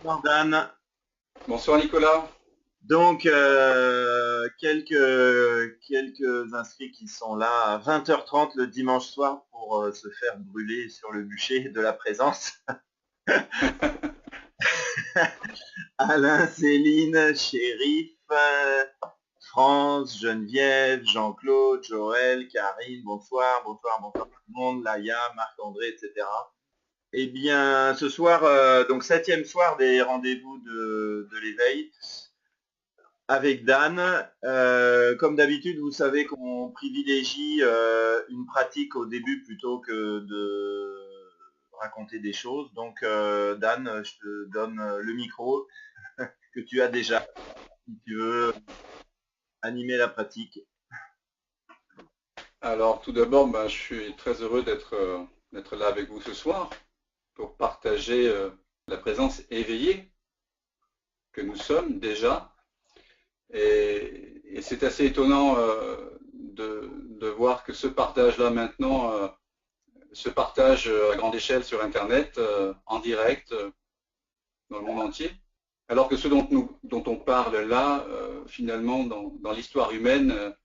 Bonsoir Dan. Bonsoir Nicolas. Donc, quelques inscrits qui sont là à 20h30 le dimanche soir pour se faire brûler sur le bûcher de la présence. Alain, Céline, Chérif, France, Geneviève, Jean-Claude, Joël, Karine, bonsoir, bonsoir, bonsoir tout le monde, Laïa, Marc-André, etc. Eh bien, ce soir, donc septième soir des rendez-vous de l'éveil. Avec Dan, comme d'habitude, vous savez qu'on privilégie une pratique au début plutôt que de raconter des choses. Donc, Dan, je te donne le micro que tu as déjà, si tu veux animer la pratique. Alors tout d'abord, je suis très heureux d'être là avec vous ce soir pour partager la présence éveillée que nous sommes déjà. Et c'est assez étonnant de voir que ce partage-là maintenant se partage à grande échelle sur Internet, en direct, dans le monde entier. Alors que ce dont on parle là, finalement, dans l'histoire humaine,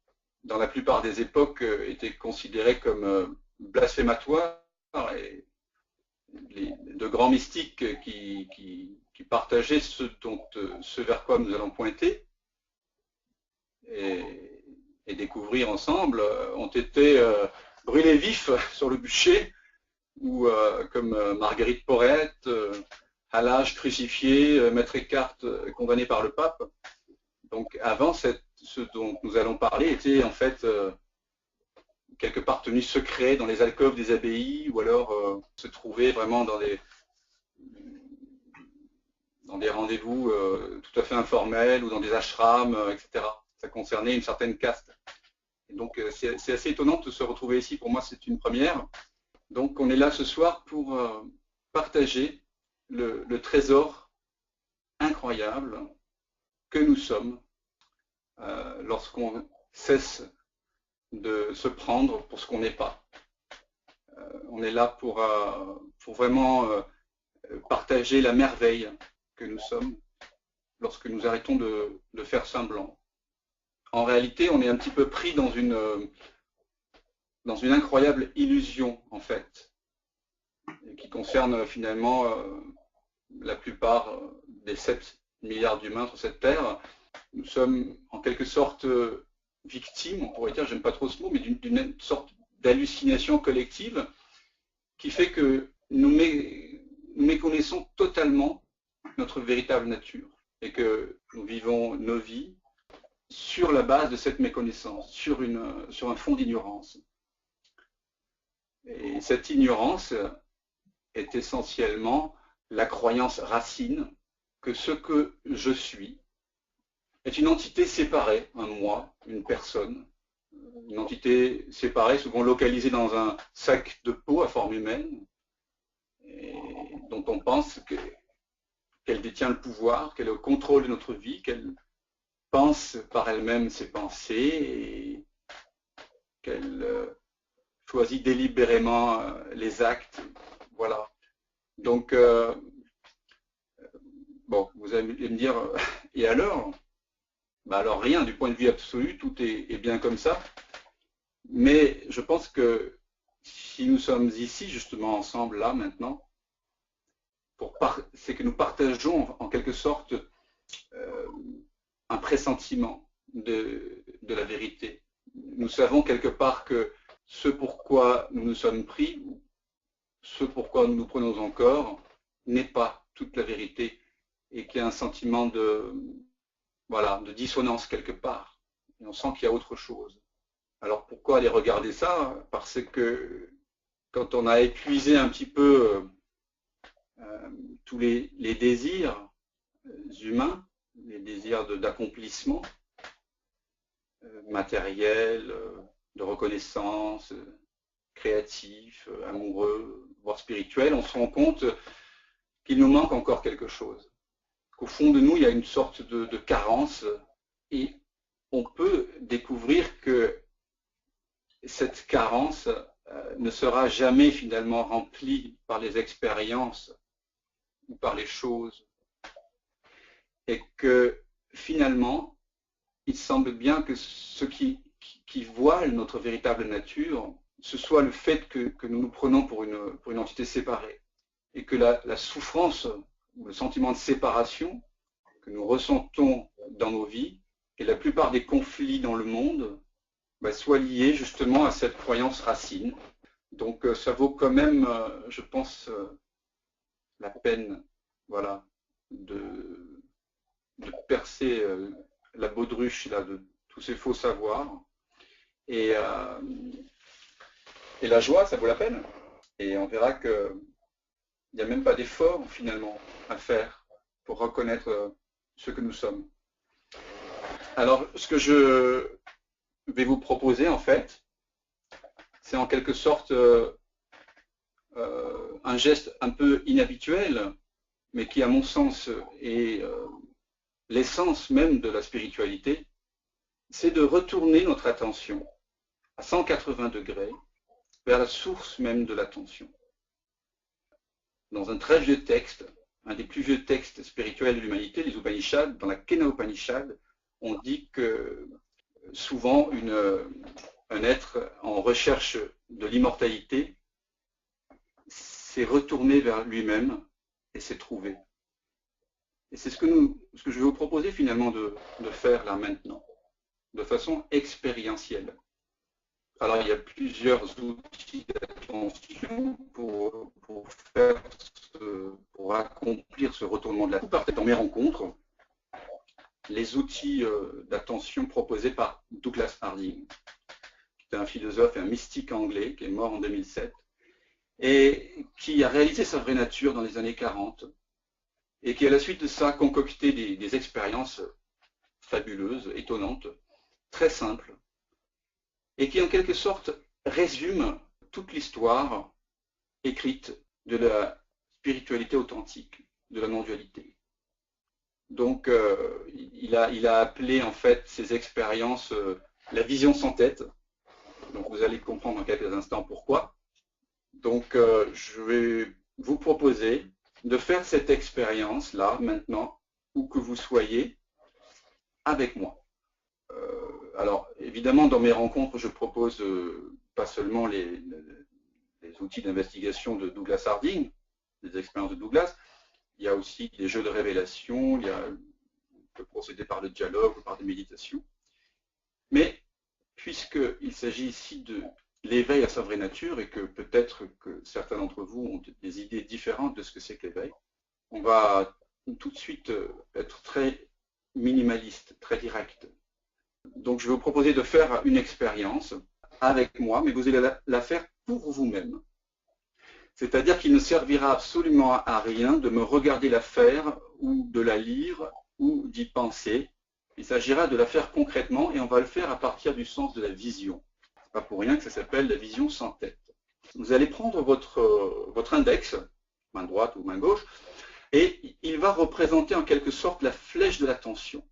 dans la plupart des époques, étaient considérés comme blasphématoires, et de grands mystiques qui partageaient ce vers quoi nous allons pointer et, et découvrir ensemble, ont été brûlés vifs sur le bûcher, ou comme Marguerite Porete, Halage crucifié, Maître Eckhart condamné par le pape. Donc avant, ce dont nous allons parler était en fait quelque part tenu secret dans les alcôves des abbayes, ou alors se trouvait vraiment dans des rendez-vous tout à fait informels, ou dans des ashrams, etc. Ça concernait une certaine caste. Et donc c'est assez étonnant de se retrouver ici. Pour moi, c'est une première. Donc on est là ce soir pour partager le trésor incroyable que nous sommes lorsqu'on cesse de se prendre pour ce qu'on n'est pas. On est là pour vraiment partager la merveille que nous sommes lorsque nous arrêtons de faire semblant. En réalité, on est un petit peu pris dans une incroyable illusion, en fait, qui concerne finalement la plupart des 7 milliards d'humains sur cette Terre. Nous sommes en quelque sorte victimes, on pourrait dire, j'aime pas trop ce mot, mais d'une sorte d'hallucination collective qui fait que nous méconnaissons totalement notre véritable nature et que nous vivons nos vies sur la base de cette méconnaissance, sur un fond d'ignorance. Et cette ignorance est essentiellement la croyance racine que ce que je suis est une entité séparée, un moi, une personne, une entité séparée, souvent localisée dans un sac de peau à forme humaine, et dont on pense qu'elle détient le pouvoir, qu'elle est au contrôle de notre vie, qu'elle pense par elle-même ses pensées, et qu'elle choisit délibérément les actes. Voilà. Donc, bon, vous allez me dire, et alors? Alors rien, du point de vue absolu, tout est bien comme ça. Mais je pense que si nous sommes ici, justement, ensemble, là, maintenant, c'est que nous partageons, en quelque sorte, un pressentiment de la vérité. Nous savons quelque part que ce pourquoi nous nous sommes pris, ce pourquoi nous nous prenons encore, n'est pas toute la vérité, et qu'il y a un sentiment de dissonance quelque part. Et on sent qu'il y a autre chose. Alors pourquoi aller regarder ça? Parce que quand on a épuisé un petit peu tous les désirs humains, les désirs d'accomplissement matériel, de reconnaissance, créatif, amoureux, voire spirituel, on se rend compte qu'il nous manque encore quelque chose. Qu'au fond de nous, il y a une sorte de carence, et on peut découvrir que cette carence ne sera jamais finalement remplie par les expériences ou par les choses et que finalement, il semble bien que ce qui voile notre véritable nature, ce soit le fait que nous nous prenons pour une entité séparée, et que la souffrance, le sentiment de séparation que nous ressentons dans nos vies, et la plupart des conflits dans le monde, soit lié justement à cette croyance racine. Donc ça vaut quand même, je pense, la peine, voilà, de percer la baudruche là, de tous ces faux savoirs. Et la joie, ça vaut la peine. Et on verra qu'il n'y a même pas d'effort finalement à faire pour reconnaître ce que nous sommes. Alors, ce que je vais vous proposer en fait, c'est en quelque sorte un geste un peu inhabituel, mais qui à mon sens est l'essence même de la spiritualité, c'est de retourner notre attention à 180 degrés vers la source même de l'attention. Dans un très vieux texte, un des plus vieux textes spirituels de l'humanité, les Upanishads, dans la Kena Upanishad, on dit que souvent un être en recherche de l'immortalité s'est retourné vers lui-même et s'est trouvé. Et c'est ce que je vais vous proposer finalement de faire là maintenant, de façon expérientielle. Alors il y a plusieurs outils d'attention pour accomplir ce retournement de la tête. Dans mes rencontres, les outils d'attention proposés par Douglas Harding, qui est un philosophe et un mystique anglais qui est mort en 2007 et qui a réalisé sa vraie nature dans les années 40 et qui à la suite de ça a concocté des expériences fabuleuses, étonnantes, très simples, et qui en quelque sorte résume toute l'histoire écrite de la spiritualité authentique, de la non-dualité. Donc il a appelé en fait ces expériences la vision sans tête. Donc vous allez comprendre dans quelques instants pourquoi. Donc je vais vous proposer de faire cette expérience là maintenant, où que vous soyez, avec moi. Alors évidemment dans mes rencontres je propose pas seulement les outils d'investigation de Douglas Harding, des expériences de Douglas, il y a aussi des jeux de révélation, on peut procéder par le dialogue ou par des méditations. Mais puisqu'il s'agit ici de l'éveil à sa vraie nature et que peut-être que certains d'entre vous ont des idées différentes de ce que c'est que l'éveil, on va tout de suite être très minimaliste, très direct. Donc je vais vous proposer de faire une expérience avec moi, mais vous allez la faire pour vous-même. C'est-à-dire qu'il ne servira absolument à rien de me regarder la faire ou de la lire ou d'y penser. Il s'agira de la faire concrètement et on va le faire à partir du sens de la vision. Ce n'est pas pour rien que ça s'appelle la vision sans tête. Vous allez prendre votre index, main droite ou main gauche, et il va représenter en quelque sorte la flèche de l'attention.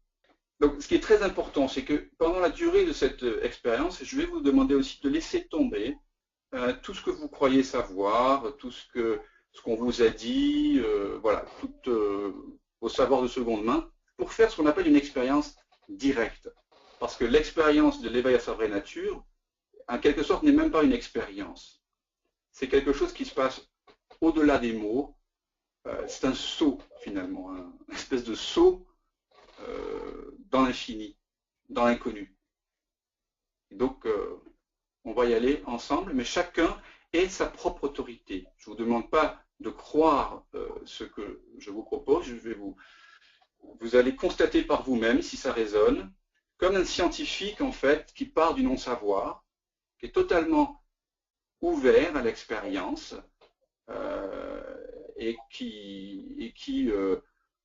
Donc ce qui est très important, c'est que pendant la durée de cette expérience, je vais vous demander aussi de laisser tomber tout ce que vous croyez savoir, tout ce qu'on vous a dit, voilà, tous vos savoirs de seconde main, pour faire ce qu'on appelle une expérience directe. Parce que l'expérience de l'éveil à sa vraie nature, en quelque sorte, n'est même pas une expérience. C'est quelque chose qui se passe au-delà des mots. C'est un saut, finalement, une espèce de saut dans l'infini, dans l'inconnu. Donc, on va y aller ensemble, mais chacun ait sa propre autorité. Je ne vous demande pas de croire ce que je vous propose, vous allez constater par vous-même si ça résonne, comme un scientifique en fait qui part du non-savoir, qui est totalement ouvert à l'expérience et qui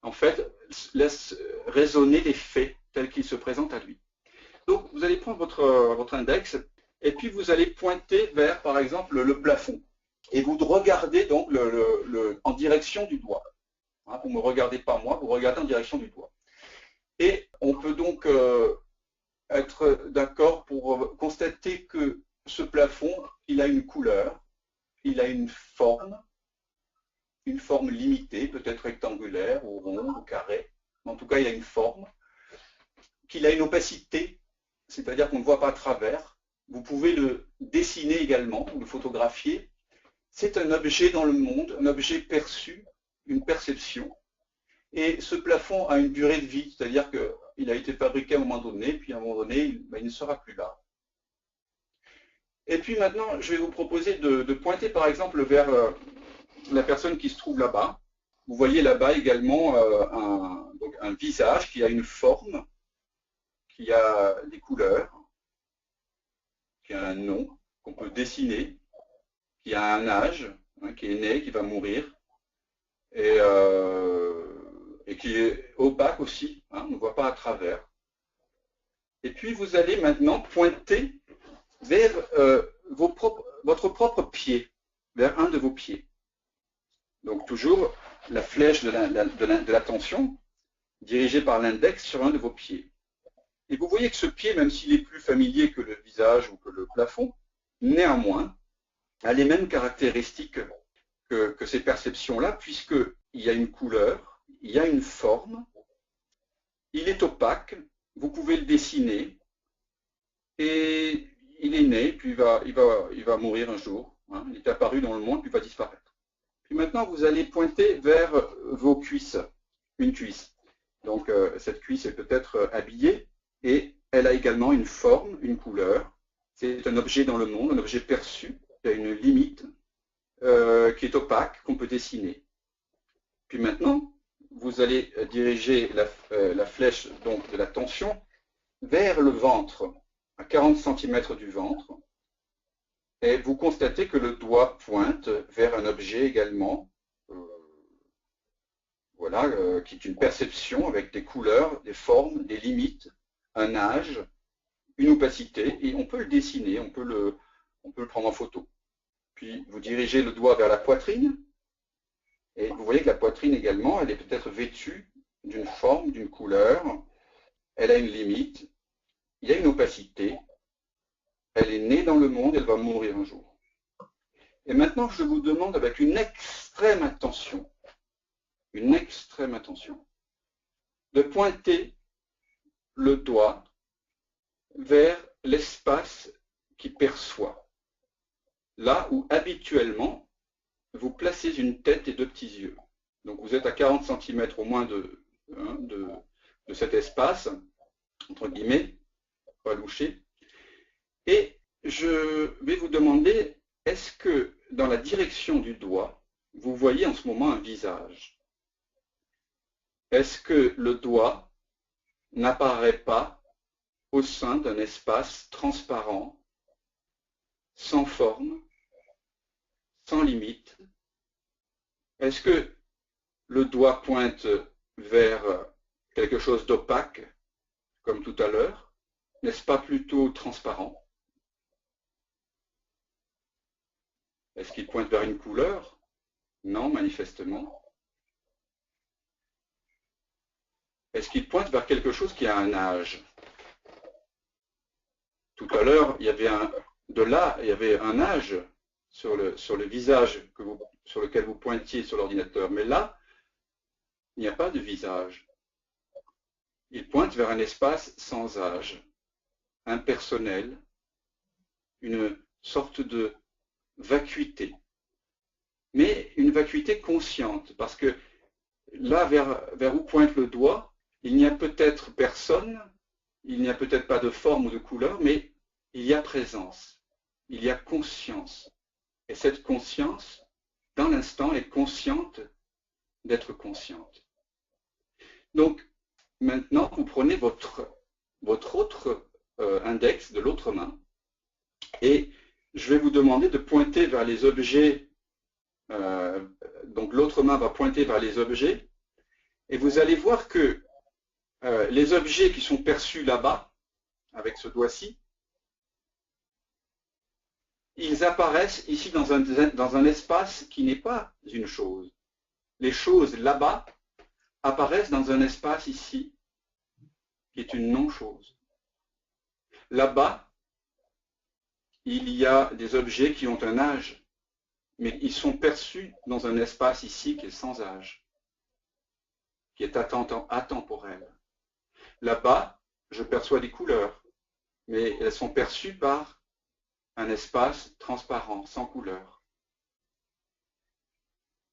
en fait laisse résonner les faits tels qu'ils se présentent à lui. Donc vous allez prendre votre index et puis vous allez pointer vers, par exemple, le plafond. Et vous regardez donc en direction du doigt. Hein, vous ne me regardez pas moi, vous regardez en direction du doigt. Et on peut donc être d'accord pour constater que ce plafond, il a une couleur, il a une forme limitée, peut-être rectangulaire ou ronde ou carrée. en tout cas il a une forme, qu'il a une opacité, c'est-à-dire qu'on ne voit pas à travers. Vous pouvez le dessiner également, ou le photographier. C'est un objet dans le monde, un objet perçu, une perception. Et ce plafond a une durée de vie, c'est-à-dire qu'il a été fabriqué à un moment donné, puis à un moment donné, il ne sera plus là. Et puis maintenant, je vais vous proposer de pointer par exemple vers la personne qui se trouve là-bas. Vous voyez là-bas également un visage qui a une forme, qui a des couleurs, qui a un nom qu'on peut dessiner, qui a un âge, hein, qui est né, qui va mourir, et qui est opaque aussi, hein, on ne voit pas à travers. Et puis vous allez maintenant pointer vers votre propre pied, vers un de vos pieds. Donc toujours la flèche de l'attention dirigée par l'index sur un de vos pieds. Et vous voyez que ce pied, même s'il est plus familier que le visage ou que le plafond, néanmoins, a les mêmes caractéristiques que ces perceptions-là, puisqu'il y a une couleur, il y a une forme, il est opaque, vous pouvez le dessiner, et il est né, puis il va mourir un jour. Hein, il est apparu dans le monde, puis il va disparaître. Puis maintenant, vous allez pointer vers vos cuisses, une cuisse. Donc cette cuisse est peut-être habillée, et elle a également une forme, une couleur. C'est un objet dans le monde, un objet perçu, qui a une limite, qui est opaque, qu'on peut dessiner. Puis maintenant, vous allez diriger la flèche donc, de l'attention vers le ventre, à 40 cm du ventre, et vous constatez que le doigt pointe vers un objet également, voilà, qui est une perception avec des couleurs, des formes, des limites, un âge, une opacité, et on peut le dessiner, on peut le prendre en photo. Puis vous dirigez le doigt vers la poitrine, et vous voyez que la poitrine également, elle est peut-être vêtue d'une forme, d'une couleur, elle a une limite, il y a une opacité, elle est née dans le monde, elle va mourir un jour. Et maintenant, je vous demande avec une extrême attention, de pointer le doigt vers l'espace qui perçoit, là où habituellement vous placez une tête et deux petits yeux. Donc vous êtes à 40 cm au moins de cet espace, entre guillemets, pas loucher. Et je vais vous demander, est-ce que dans la direction du doigt, vous voyez en ce moment un visage? Est-ce que le doigt n'apparaît pas au sein d'un espace transparent, sans forme, sans limite? Est-ce que le doigt pointe vers quelque chose d'opaque, comme tout à l'heure? N'est-ce pas plutôt transparent? Est-ce qu'il pointe vers une couleur? Non, manifestement. Est-ce qu'il pointe vers quelque chose qui a un âge? Tout à l'heure, il y avait un âge sur le visage sur lequel vous pointiez sur l'ordinateur. Mais là, il n'y a pas de visage. Il pointe vers un espace sans âge, impersonnel, une sorte de vacuité. Mais une vacuité consciente, parce que là, vers où pointe le doigt, il n'y a peut-être personne, il n'y a peut-être pas de forme ou de couleur, mais il y a présence, il y a conscience. Et cette conscience, dans l'instant, est consciente d'être consciente. Donc, maintenant, vous prenez votre autre index de l'autre main, et je vais vous demander de pointer vers les objets. Donc, l'autre main va pointer vers les objets, et vous allez voir que les objets qui sont perçus là-bas, avec ce doigt-ci, ils apparaissent ici dans un espace qui n'est pas une chose. Les choses là-bas apparaissent dans un espace ici, qui est une non-chose. Là-bas, il y a des objets qui ont un âge, mais ils sont perçus dans un espace ici qui est sans âge. qui est atemporelle. Là-bas, je perçois des couleurs, mais elles sont perçues par un espace transparent, sans couleur.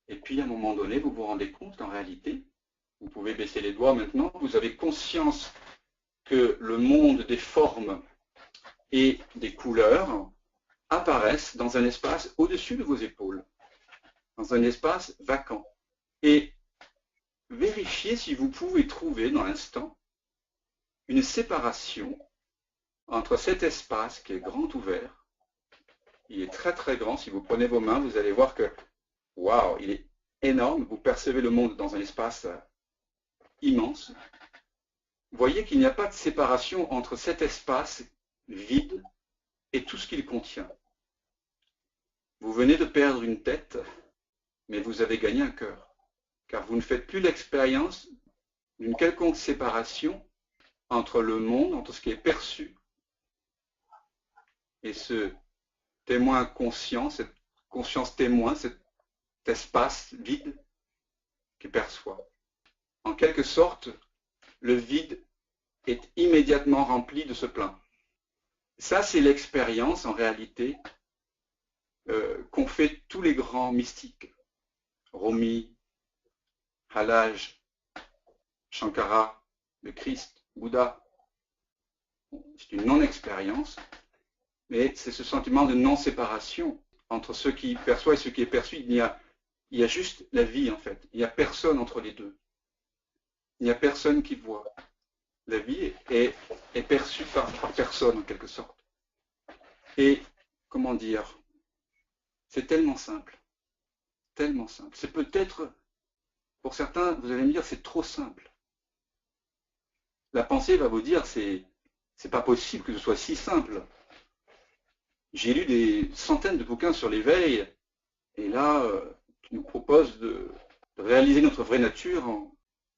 Et puis, à un moment donné, vous vous rendez compte qu'en réalité, vous pouvez baisser les doigts maintenant, vous avez conscience que le monde des formes et des couleurs apparaissent dans un espace au-dessus de vos épaules, dans un espace vacant. Et vérifiez si vous pouvez trouver dans l'instant une séparation entre cet espace qui est grand ouvert. Il est très très grand. Si vous prenez vos mains, vous allez voir que, waouh, il est énorme. Vous percevez le monde dans un espace immense. Vous voyez qu'il n'y a pas de séparation entre cet espace vide et tout ce qu'il contient. Vous venez de perdre une tête, mais vous avez gagné un cœur, car vous ne faites plus l'expérience d'une quelconque séparation entre le monde, entre ce qui est perçu, et ce témoin conscient, cette conscience témoin, cet espace vide qui perçoit. En quelque sorte, le vide est immédiatement rempli de ce plein. Ça, c'est l'expérience, en réalité, qu'ont fait tous les grands mystiques. Rumi, Halaj, Shankara, le Christ, Bouddha. C'est une non-expérience, mais c'est ce sentiment de non-séparation entre ce qui perçoit et ce qui est perçu. Il y a juste la vie, en fait. Il n'y a personne entre les deux. Il n'y a personne qui voit. La vie est perçue par personne, en quelque sorte. Et, comment dire, c'est tellement simple. Tellement simple. C'est peut-être, pour certains, vous allez me dire, c'est trop simple. La pensée va vous dire, c'est pas possible que ce soit si simple. J'ai lu des centaines de bouquins sur l'éveil, et là, qui nous proposent de réaliser notre vraie nature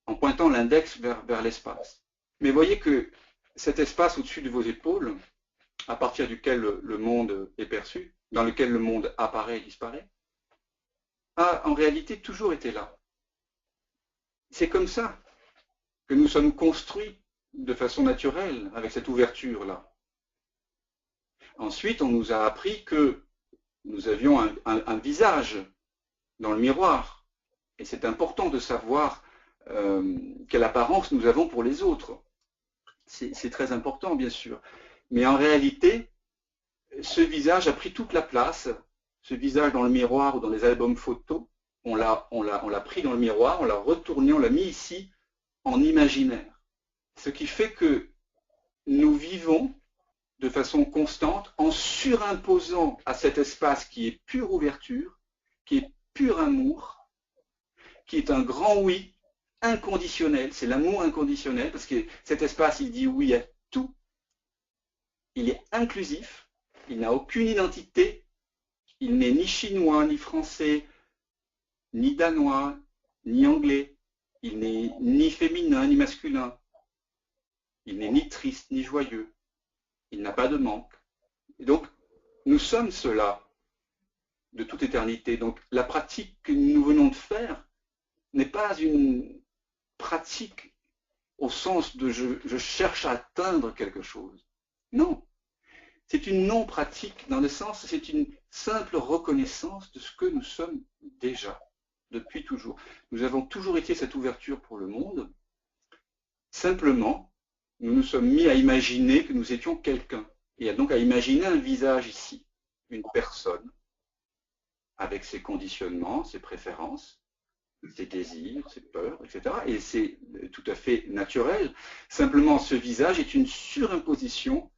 en pointant l'index vers l'espace. Mais voyez que cet espace au-dessus de vos épaules, à partir duquel le monde est perçu, dans lequel le monde apparaît et disparaît, a en réalité toujours été là. C'est comme ça que nous sommes construits de façon naturelle avec cette ouverture-là. Ensuite, on nous a appris que nous avions un visage dans le miroir. Et c'est important de savoir quelle apparence nous avons pour les autres. C'est très important, bien sûr. Mais en réalité, ce visage a pris toute la place. Ce visage dans le miroir ou dans les albums photos, on l'a pris dans le miroir, on l'a retourné, on l'a mis ici en imaginaire. Ce qui fait que nous vivons de façon constante en surimposant à cet espace qui est pure ouverture, qui est pur amour, qui est un grand oui inconditionnel, c'est l'amour inconditionnel, parce que cet espace, il dit oui à tout, il est inclusif, il n'a aucune identité, il n'est ni chinois, ni français, ni danois, ni anglais, il n'est ni féminin, ni masculin, il n'est ni triste, ni joyeux, il n'a pas de manque. Et donc, nous sommes cela de toute éternité. Donc, la pratique que nous venons de faire n'est pas une pratique au sens de je cherche à atteindre quelque chose. Non. C'est une non-pratique dans le sens, c'est une simple reconnaissance de ce que nous sommes déjà, depuis toujours. Nous avons toujours été cette ouverture pour le monde. Simplement, nous nous sommes mis à imaginer que nous étions quelqu'un. Et donc à imaginer un visage ici, une personne, avec ses conditionnements, ses préférences, ses désirs, ses peurs, etc. Et c'est tout à fait naturel. Simplement, ce visage est une surimposition.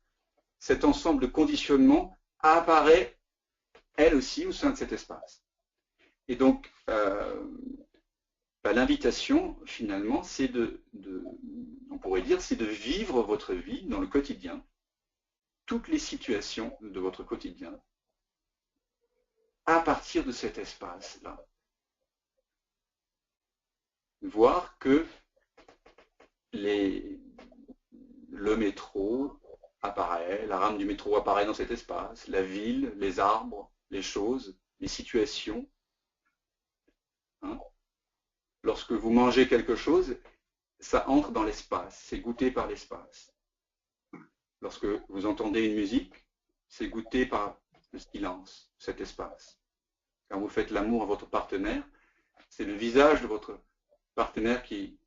Cet ensemble de conditionnements apparaît, elle aussi, au sein de cet espace. Et donc, l'invitation, finalement, c'est on pourrait dire, c'est de vivre votre vie dans le quotidien, toutes les situations de votre quotidien, à partir de cet espace-là. Voir que le métro apparaît, la rame du métro apparaît dans cet espace, la ville, les arbres, les choses, les situations. Hein. Lorsque vous mangez quelque chose, ça entre dans l'espace, c'est goûté par l'espace. Lorsque vous entendez une musique, c'est goûté par le silence, cet espace. Quand vous faites l'amour à votre partenaire, c'est le visage de votre partenaire qui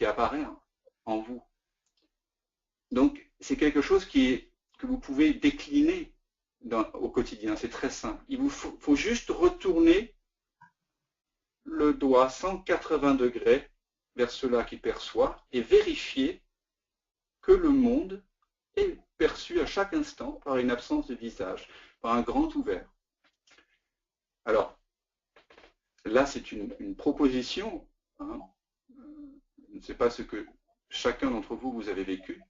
apparaît en vous. Donc, c'est quelque chose que vous pouvez décliner au quotidien. C'est très simple. Il vous faut juste retourner le doigt 180 degrés vers cela qui perçoit et vérifier que le monde est perçu à chaque instant par une absence de visage, par un grand ouvert. Alors, là, c'est une proposition. Hein. Je ne sais pas ce que chacun d'entre vous avez vécu,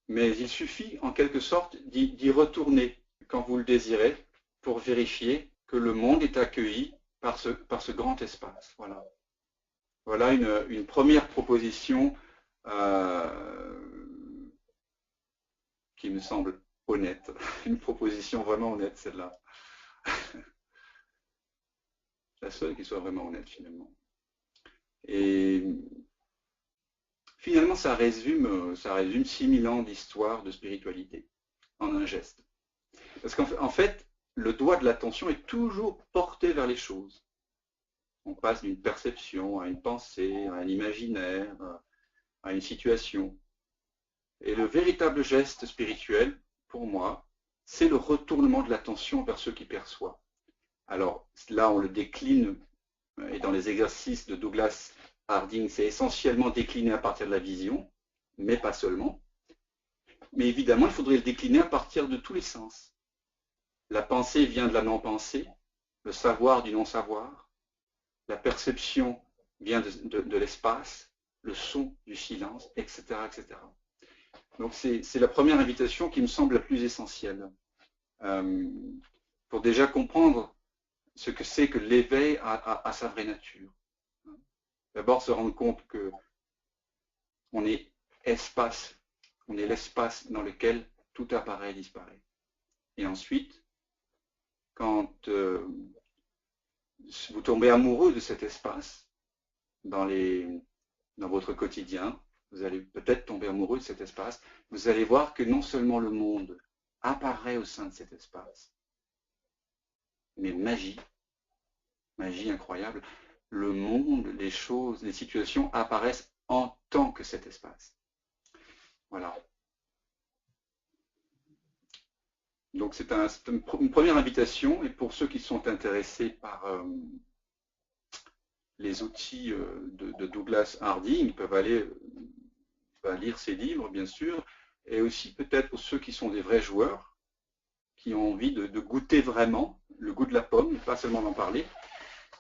mais il suffit en quelque sorte d'y retourner quand vous le désirez pour vérifier que le monde est accueilli par ce grand espace. Voilà, voilà une première proposition qui me semble honnête, une proposition vraiment honnête, celle-là. La seule qui soit vraiment honnête finalement. Et finalement, ça résume 6000 ans d'histoire de spiritualité en un geste. Parce qu'en fait, le doigt de l'attention est toujours porté vers les choses. On passe d'une perception à une pensée, à un imaginaire, à une situation. Et le véritable geste spirituel, pour moi, c'est le retournement de l'attention vers ce qui perçoit. Alors là, on le décline, et dans les exercices de Douglas Harding, c'est essentiellement décliné à partir de la vision, mais pas seulement. Mais évidemment, il faudrait le décliner à partir de tous les sens. La pensée vient de la non-pensée, le savoir du non-savoir, la perception vient de l'espace, le son du silence, etc. etc. Donc c'est la première invitation qui me semble la plus essentielle. Pour déjà comprendre ce que c'est que l'éveil à sa vraie nature. D'abord se rendre compte que on est espace, on est l'espace dans lequel tout apparaît et disparaît. Et ensuite, quand vous tombez amoureux de cet espace dans votre quotidien, vous allez peut-être tomber amoureux de cet espace, vous allez voir que non seulement le monde apparaît au sein de cet espace, mais magie incroyable, le monde, les choses, les situations apparaissent en tant que cet espace. Voilà. Donc c'est une première invitation, et pour ceux qui sont intéressés par les outils de Douglas Harding, ils peuvent aller lire ses livres, bien sûr, et aussi peut-être pour ceux qui sont des vrais joueurs, qui ont envie de goûter vraiment le goût de la pomme, et pas seulement d'en parler,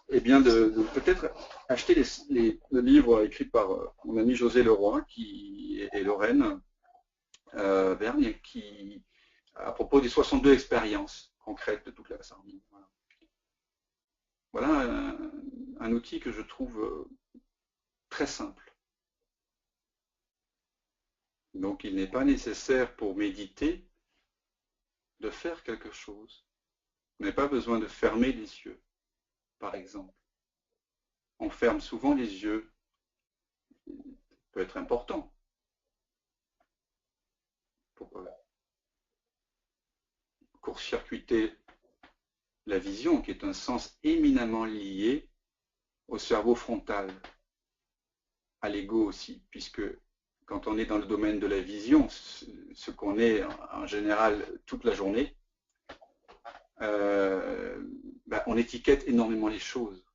et bien de peut-être acheter le livre écrit par mon ami José Leroy et Lorraine Vergne, à propos des 62 expériences concrètes de Douglas Harding. Voilà un outil que je trouve très simple. Donc il n'est pas nécessaire pour méditer de faire quelque chose. On n'a pas besoin de fermer les yeux, par exemple. On ferme souvent les yeux. Ça peut être important. Pour court-circuiter la vision, qui est un sens éminemment lié au cerveau frontal, à l'ego aussi, puisque quand on est dans le domaine de la vision, ce qu'on est en général toute la journée, on étiquette énormément les choses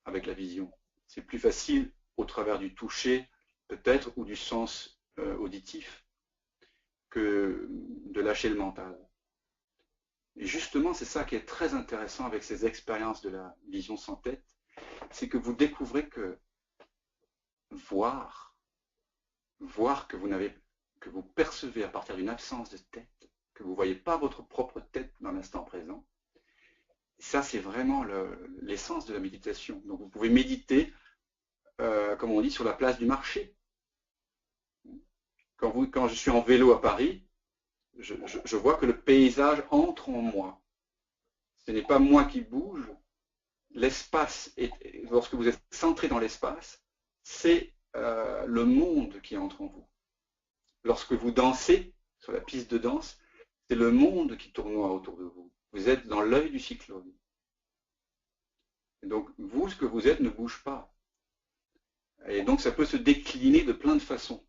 avec la vision. C'est plus facile au travers du toucher, peut-être, ou du sens auditif, que de lâcher le mental. Et justement, c'est ça qui est très intéressant avec ces expériences de la vision sans tête, c'est que vous découvrez que voir que vous percevez à partir d'une absence de tête, que vous ne voyez pas votre propre tête dans l'instant présent, ça c'est vraiment l'essence de la méditation. Donc vous pouvez méditer, comme on dit, sur la place du marché. Quand je suis en vélo à Paris, je vois que le paysage entre en moi. Ce n'est pas moi qui bouge, l'espace, lorsque vous êtes centré dans l'espace, c'est le monde qui entre en vous. Lorsque vous dansez sur la piste de danse, c'est le monde qui tournoie autour de vous. Vous êtes dans l'œil du cyclone. Et donc, vous, ce que vous êtes, ne bouge pas. Et donc, ça peut se décliner de plein de façons.